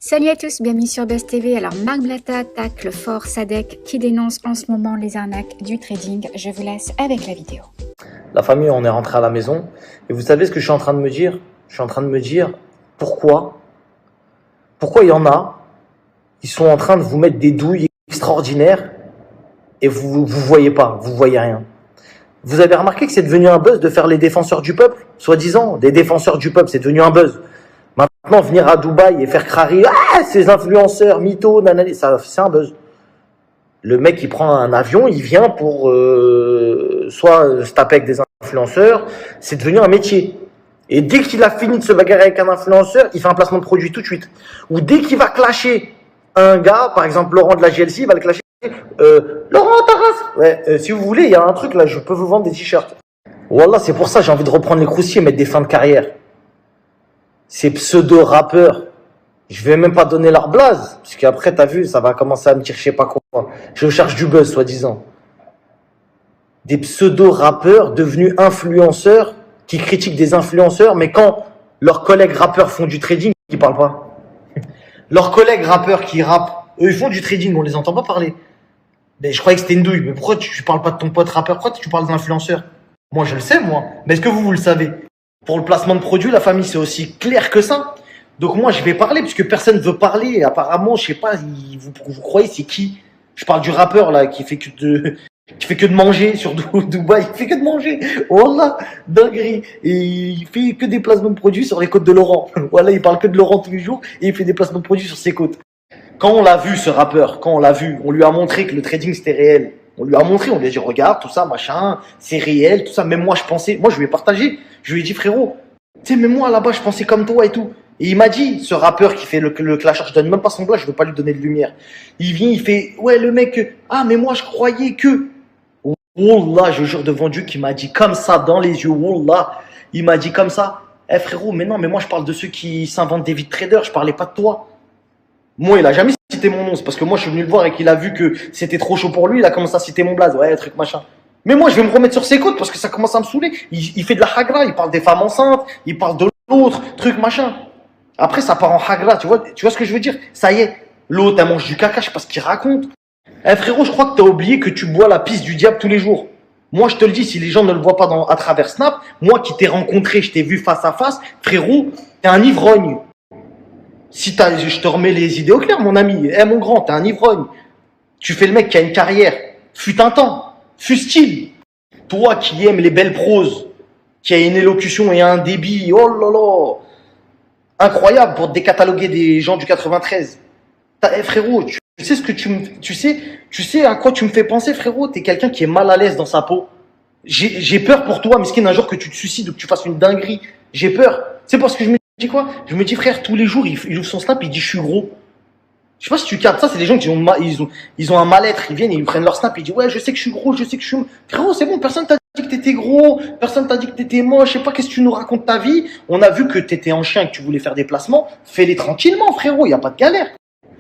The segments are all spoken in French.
Salut à tous, bienvenue sur Buzz TV. Alors Marc Blatta attaque le fort Sadek qui dénonce en ce moment les arnaques du trading. Je vous laisse avec la vidéo. La famille, on est rentré à la maison. Et vous savez ce que je suis en train de me dire? Je suis en train de me dire pourquoi il y en a, ils sont en train de vous mettre des douilles extraordinaires et vous voyez pas, vous voyez rien. Vous avez remarqué que c'est devenu un buzz de faire les défenseurs du peuple, soi-disant, des défenseurs du peuple, c'est devenu un buzz. Maintenant, venir à Dubaï et faire crari, ces influenceurs, mythos, nanani, ça, c'est un buzz. Le mec, il prend un avion, il vient pour soit se taper avec des influenceurs, c'est devenu un métier. Et dès qu'il a fini de se bagarrer avec un influenceur, il fait un placement de produit tout de suite. Ou dès qu'il va clasher un gars, par exemple Laurent de la GLC, il va le clasher. Laurent Taras, ouais, si vous voulez, il y a un truc là, je peux vous vendre des t-shirts. Wallah, c'est pour ça j'ai envie de reprendre les croustilles et mettre des fins de carrière. Ces pseudo-rappeurs, je vais même pas donner leur blase, parce qu'après, t'as vu, ça va commencer à me dire je sais pas quoi. Je cherche du buzz, soi-disant. Des pseudo-rappeurs devenus influenceurs, qui critiquent des influenceurs, mais quand leurs collègues rappeurs font du trading, ils parlent pas. Leurs collègues rappeurs qui rappent, eux, ils font du trading, on les entend pas parler. Mais je croyais que c'était une douille. Mais pourquoi tu parles pas de ton pote rappeur? Pourquoi tu parles d'influenceur? Moi, je le sais, moi. Mais est-ce que vous le savez? Pour le placement de produits, la famille, c'est aussi clair que ça. Donc moi, je vais parler, puisque personne ne veut parler. Et apparemment, je sais pas, vous croyez c'est qui? Je parle du rappeur, là, qui fait que de manger sur Dubaï. Il fait que de manger. Voilà, dinguerie. Et il fait que des placements de produits sur les côtes de Laurent. Voilà, il parle que de Laurent tous les jours et il fait des placements de produits sur ses côtes. Quand on l'a vu, ce rappeur, quand on l'a vu, on lui a montré que le trading, c'était réel. On lui a montré, on lui a dit, regarde, tout ça, machin, c'est réel, tout ça. Même moi, moi, je lui ai partagé. Je lui ai dit, frérot, tu sais, même moi, là-bas, je pensais comme toi et tout. Et il m'a dit, ce rappeur qui fait le clasheur, je donne même pas son doigt, je veux pas lui donner de lumière. Il vient, il fait, ouais, le mec, mais moi, je croyais que. Wallah, je jure devant Dieu qui m'a dit comme ça dans les yeux, wallah, il m'a dit comme ça. Frérot, mais non, mais moi, je parle de ceux qui s'inventent des vies de traders, je parlais pas de toi. Moi, il a jamais cité mon nom, c'est parce que moi, je suis venu le voir et qu'il a vu que c'était trop chaud pour lui, il a commencé à citer mon blaze, ouais, truc machin. Mais moi, je vais me remettre sur ses côtes parce que ça commence à me saouler. Il fait de la hagra, il parle des femmes enceintes, il parle de l'autre, truc machin. Après, ça part en hagra, tu vois ce que je veux dire? Ça y est, l'autre, elle mange du caca, je sais pas ce qu'il raconte. Frérot, je crois que t'as oublié que tu bois la pisse du diable tous les jours. Moi, je te le dis, si les gens ne le voient pas à travers Snap, moi qui t'ai rencontré, je t'ai vu face à face, frérot, t'es un ivrogne. Je te remets les idées au clair, mon ami. Mon grand, t'es un ivrogne. Tu fais le mec qui a une carrière. Fut un temps. Fut-il. Toi qui aimes les belles proses, qui a une élocution et un débit, oh là là, incroyable pour décataloguer des gens du 93. Frérot, tu sais ce que tu sais à quoi tu me fais penser, frérot? T'es quelqu'un qui est mal à l'aise dans sa peau. J'ai peur pour toi, miskin, un jour que tu te suicides ou que tu fasses une dinguerie. J'ai peur. C'est parce que je me dis quoi? Je me dis, frère, tous les jours, il ouvre son snap, il dit, je suis gros. Je sais pas si tu captes ça, c'est les gens qui ils ont un mal-être, ils viennent, ils prennent leur snap, ils disent, ouais, je sais que je suis gros, je sais que je suis... Frérot, c'est bon, personne t'a dit que t'étais gros, personne t'a dit que t'étais moche, je sais pas, qu'est-ce que tu nous racontes ta vie? On a vu que t'étais en chien et que tu voulais faire des placements, fais-les tranquillement, frérot, y a pas de galère.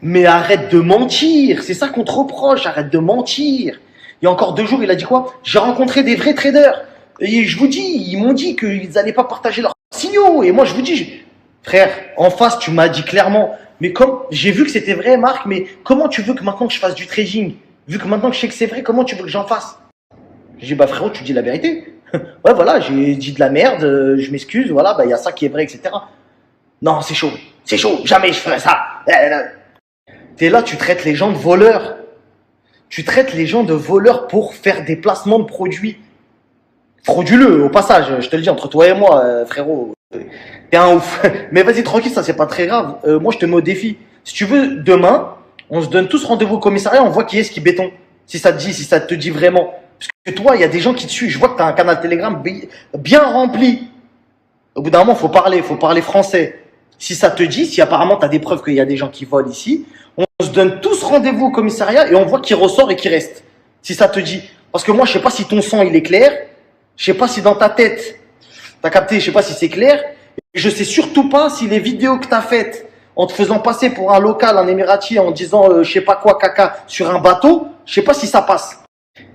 Mais arrête de mentir, c'est ça qu'on te reproche, arrête de mentir. Il y a encore 2 jours, il a dit quoi? J'ai rencontré des vrais traders. Et je vous dis, ils m'ont dit qu'ils allaient pas partager leurs signaux. Et moi, je vous dis, frère, en face, tu m'as dit clairement, mais comme j'ai vu que c'était vrai, Marc, mais comment tu veux que maintenant que je fasse du trading, vu que maintenant que je sais que c'est vrai, comment tu veux que j'en fasse? J'ai dit, bah frérot, tu dis la vérité. Ouais, voilà, j'ai dit de la merde, je m'excuse, voilà, bah il y a ça qui est vrai, etc. Non, c'est chaud, jamais je ferais ça. T'es là, tu traites les gens de voleurs. Tu traites les gens de voleurs pour faire des placements de produits. Frauduleux, au passage, je te le dis, entre toi et moi, frérot. T'es un ouf. Mais vas-y, tranquille, ça, c'est pas très grave. Moi, je te mets au défi. Si tu veux, demain, on se donne tous rendez-vous au commissariat, on voit qui est-ce qui béton. Si ça te dit, si ça te dit vraiment. Parce que toi, il y a des gens qui te suivent. Je vois que t'as un canal Telegram bien rempli. Au bout d'un moment, faut parler français. Si ça te dit, si apparemment t'as des preuves qu'il y a des gens qui volent ici, on se donne tous rendez-vous au commissariat et on voit qui ressort et qui reste. Si ça te dit. Parce que moi, je sais pas si ton sang, il est clair. Je sais pas si dans ta tête, t'as capté, je sais pas si c'est clair. Et je sais surtout pas si les vidéos que t'as faites en te faisant passer pour un local, un émirati, en disant je sais pas quoi, caca, sur un bateau, je sais pas si ça passe.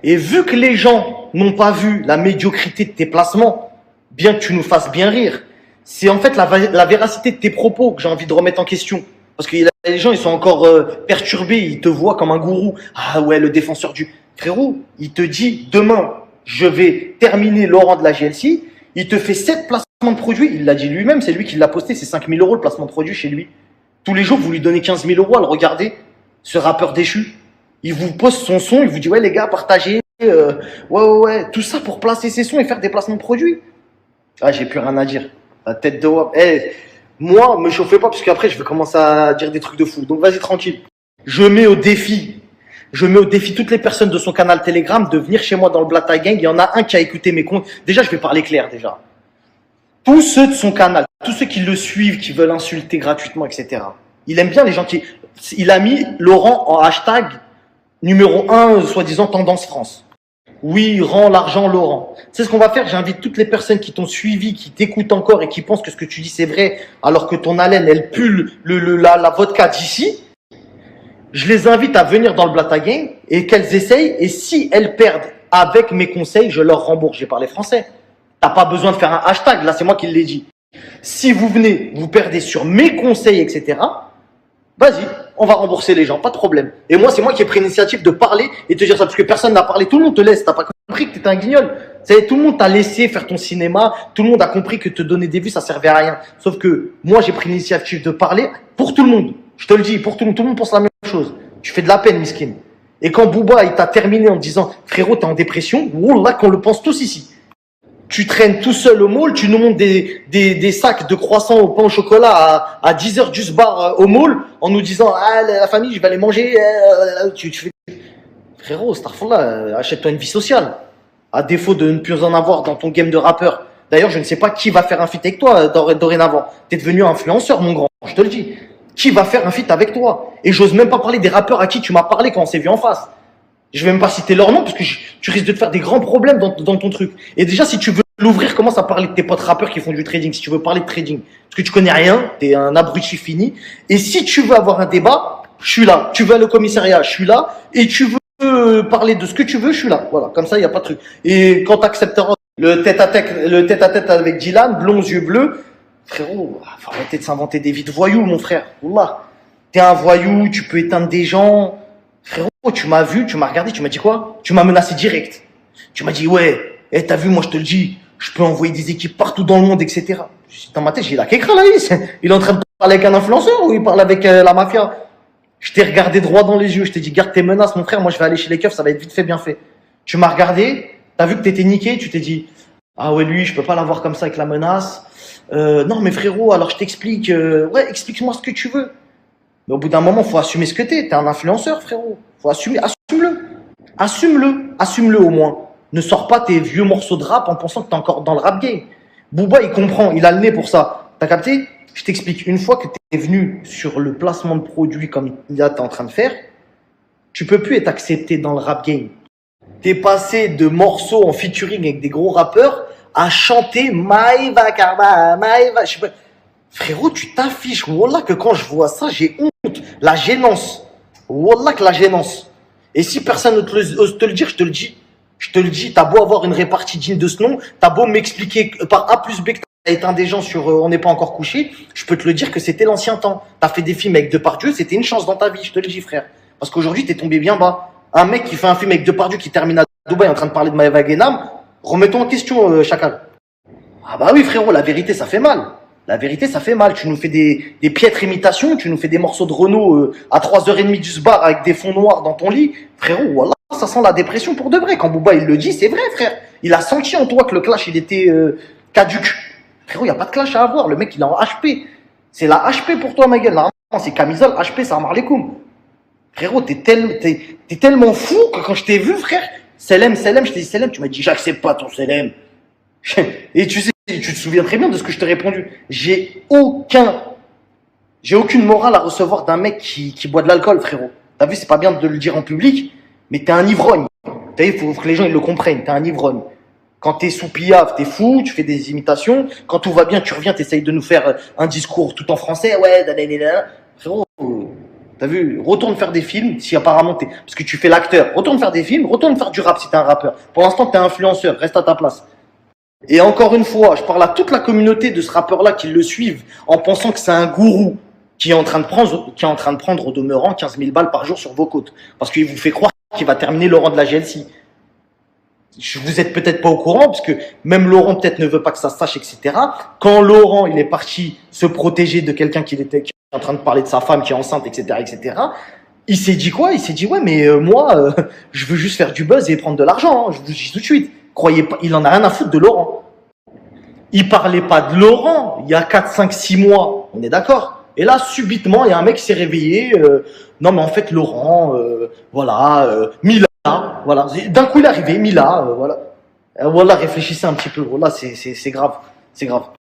Et vu que les gens n'ont pas vu la médiocrité de tes placements, bien que tu nous fasses bien rire, c'est en fait la véracité de tes propos que j'ai envie de remettre en question. Parce qu'il les gens, ils sont encore perturbés, ils te voient comme un gourou. Ah ouais, le défenseur du... Frérot, il te dit, demain, je vais terminer Laurent de la GLC. Il te fait 7 placements de produits. Il l'a dit lui-même, c'est lui qui l'a posté. C'est 5 000 € le placement de produit chez lui. Tous les jours, vous lui donnez 15 000 € à le regarder, ce rappeur déchu. Il vous poste son son, il vous dit, ouais les gars, partagez. Ouais. Tout ça pour placer ses sons et faire des placements de produits. Ah, j'ai plus rien à dire. La tête de WAP. Moi, me chauffez pas parce qu'après, je vais commencer à dire des trucs de fou. Donc, vas-y, tranquille. Je mets au défi toutes les personnes de son canal Telegram de venir chez moi dans le Blata Gang. Il y en a un qui a écouté mes comptes. Déjà, je vais parler clair, déjà. Tous ceux de son canal, tous ceux qui le suivent, qui veulent insulter gratuitement, etc. Il aime bien les gens qui... Il a mis Laurent en hashtag numéro 1, soi-disant tendance France. Oui, rends l'argent Laurent. C'est ce qu'on va faire. J'invite toutes les personnes qui t'ont suivi, qui t'écoutent encore et qui pensent que ce que tu dis c'est vrai, alors que ton haleine, elle pue la vodka d'ici. Je les invite à venir dans le Blata Gang et qu'elles essayent. Et si elles perdent avec mes conseils, je leur rembourse. J'ai parlé français. T'as pas besoin de faire un hashtag. Là, c'est moi qui l'ai dit. Si vous venez, vous perdez sur mes conseils, etc. Vas-y, on va rembourser les gens, pas de problème. Et moi, c'est moi qui ai pris l'initiative de parler et te dire ça, parce que personne n'a parlé. Tout le monde te laisse, t'as pas compris que t'étais un guignol. Tout le monde t'a laissé faire ton cinéma, tout le monde a compris que te donner des vues, ça servait à rien. Sauf que moi, j'ai pris l'initiative de parler pour tout le monde. Je te le dis, pour tout le monde pense la même chose. Tu fais de la peine, miskin. Et quand Booba, il t'a terminé en disant, frérot, t'es en dépression, wallah, qu'on le pense tous ici. Tu traînes tout seul au mall, tu nous montres des sacs de croissants au pain au chocolat à 10h du bar au mall en nous disant ah la famille je vais aller manger. Tu fais frérot, starfallah, achète-toi une vie sociale. À défaut de ne plus en avoir dans ton game de rappeur. D'ailleurs, je ne sais pas qui va faire un feat avec toi dorénavant. T'es devenu influenceur, mon grand, je te le dis. Qui va faire un feat avec toi? Et j'ose même pas parler des rappeurs à qui tu m'as parlé quand on s'est vu en face. Je vais même pas citer leur nom parce que tu risques de te faire des grands problèmes dans ton truc. Et déjà, si tu veux l'ouvrir, commence à parler de tes potes rappeurs qui font du trading. Si tu veux parler de trading, parce que tu connais rien, t'es un abruti fini. Et si tu veux avoir un débat, je suis là. Tu veux aller au commissariat, je suis là. Et tu veux parler de ce que tu veux, je suis là. Voilà, comme ça, il y a pas de truc. Et quand t'accepteras le tête-à-tête avec Dylan, blonds, yeux bleus, frérot, faut arrêter de s'inventer des vies de voyous, mon frère. Wallah. T'es un voyou, tu peux éteindre des gens. Frérot, tu m'as vu, tu m'as regardé, tu m'as dit quoi? Tu m'as menacé direct. Tu m'as dit, ouais, t'as vu, moi je te le dis, je peux envoyer des équipes partout dans le monde, etc. Dans ma tête, j'ai la kékra là, il est en train de parler avec un influenceur ou il parle avec la mafia? Je t'ai regardé droit dans les yeux, je t'ai dit, garde tes menaces, mon frère, moi je vais aller chez les keufs, ça va être vite fait, bien fait. Tu m'as regardé, t'as vu que t'étais niqué, tu t'es dit, ah ouais, lui, je peux pas l'avoir comme ça avec la menace. Non, mais frérot, alors je t'explique, ouais, explique-moi ce que tu veux. Mais au bout d'un moment, faut assumer ce que t'es un influenceur, frérot. Faut assumer, assume-le au moins. Ne sors pas tes vieux morceaux de rap en pensant que t'es encore dans le rap game. Booba, il comprend, il a le nez pour ça. T'as capté? Je t'explique, une fois que t'es venu sur le placement de produits comme là t'es en train de faire, tu peux plus être accepté dans le rap game. T'es passé de morceaux en featuring avec des gros rappeurs à chanter Maïva Karma, Maïva, je sais pas. Frérot, tu t'affiches. Wallah que quand je vois ça, j'ai honte. La gênance. Wallah que la gênance. Et si personne ne ose te le dire, je te le dis. Je te le dis, t'as beau avoir une répartie digne de ce nom, t'as beau m'expliquer par A plus B que t'as éteint des gens sur On n'est pas encore couché, je peux te le dire que c'était l'ancien temps. T'as fait des films avec Depardieu, c'était une chance dans ta vie, je te le dis frère. Parce qu'aujourd'hui, t'es tombé bien bas. Un mec qui fait un film avec Depardieu qui termine à Dubaï en train de parler de Maëva Guénam, remets-toi en question, Chacal. Ah bah oui frérot, la vérité ça fait mal. La vérité, ça fait mal. Tu nous fais des piètres imitations, tu nous fais des morceaux de Renault à 3h30 du bar avec des fonds noirs dans ton lit. Frérot, voilà, ça sent la dépression pour de vrai. Quand Booba, il le dit, c'est vrai, frère. Il a senti en toi que le clash, il était caduc. Frérot, il n'y a pas de clash à avoir. Le mec, il est en HP. C'est la HP pour toi, ma gueule. Normalement, c'est camisole, HP, ça marre les coups. Frérot, t'es tellement fou que quand je t'ai vu, frère, Selem, je t'ai dit Selem, tu m'as dit, j'accepte pas ton Selem. Et tu sais, tu te souviens très bien de ce que je t'ai répondu. J'ai aucune morale à recevoir d'un mec qui boit de l'alcool, frérot. T'as vu, c'est pas bien de le dire en public, mais t'es un ivrogne. T'as vu, faut que les gens ils le comprennent. T'es un ivrogne. Quand t'es sous pillave, t'es fou, tu fais des imitations. Quand tout va bien, tu reviens, t'essayes de nous faire un discours tout en français. Ouais, frérot, t'as vu, retourne faire des films si apparemment t'es... Parce que tu fais l'acteur. Retourne faire des films, retourne faire du rap si t'es un rappeur. Pour l'instant, t'es influenceur, reste à ta place. Et encore une fois, je parle à toute la communauté de ce rappeur-là qui le suivent en pensant que c'est un gourou, qui est en train de prendre au demeurant 15 000 balles par jour sur vos côtes. Parce qu'il vous fait croire qu'il va terminer Laurent de la GLC. Vous êtes peut-être pas au courant, parce que même Laurent peut-être ne veut pas que ça se sache, etc. Quand Laurent, il est parti se protéger de quelqu'un qui est en train de parler de sa femme qui est enceinte, etc., etc., il s'est dit quoi? Il s'est dit, ouais, mais moi, je veux juste faire du buzz et prendre de l'argent, hein, je vous le dis tout de suite. Croyez pas, il en a rien à foutre de Laurent. Il parlait pas de Laurent il y a 4, 5, 6 mois, on est d'accord. Et là, subitement, il y a un mec qui s'est réveillé, non, mais en fait, Laurent, voilà, Mila, voilà. D'un coup, il est arrivé, Mila, voilà. Voilà, réfléchissez un petit peu, voilà, c'est grave, c'est grave.